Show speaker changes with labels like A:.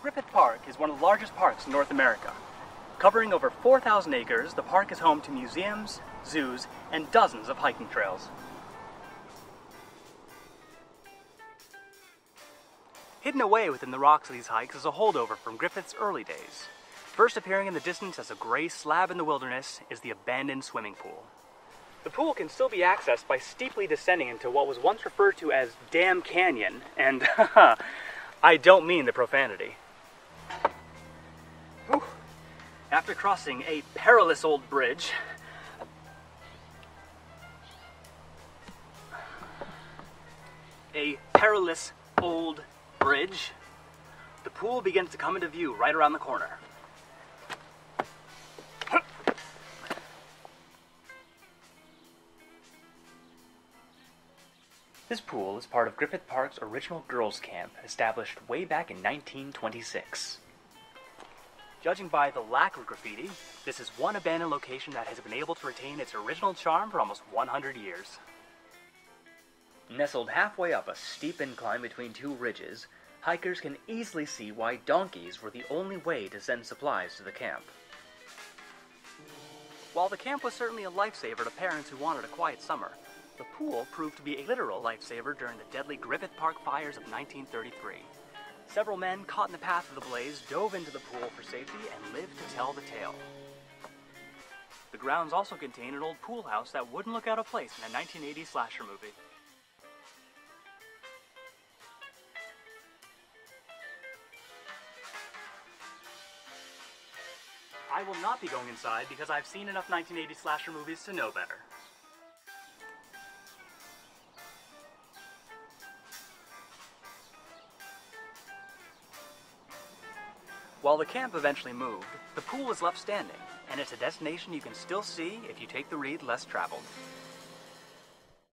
A: Griffith Park is one of the largest parks in North America. Covering over 4,000 acres, the park is home to museums, zoos, and dozens of hiking trails. Hidden away within the rocks of these hikes is a holdover from Griffith's early days. First appearing in the distance as a gray slab in the wilderness is the abandoned swimming pool. The pool can still be accessed by steeply descending into what was once referred to as Dam Canyon, and I don't mean the profanity. Whew. After crossing a perilous old bridge, the pool begins to come into view right around the corner. This pool is part of Griffith Park's original girls' camp, established way back in 1926. Judging by the lack of graffiti, this is one abandoned location that has been able to retain its original charm for almost 100 years. Nestled halfway up a steep incline between two ridges, hikers can easily see why donkeys were the only way to send supplies to the camp. While the camp was certainly a lifesaver to parents who wanted a quiet summer, the pool proved to be a literal lifesaver during the deadly Griffith Park fires of 1933. Several men caught in the path of the blaze dove into the pool for safety and lived to tell the tale. The grounds also contain an old pool house that wouldn't look out of place in a 1980s slasher movie. I will not be going inside because I've seen enough 1980s slasher movies to know better. While the camp eventually moved, the pool was left standing, and it's a destination you can still see if you take the Reid Less Traveled.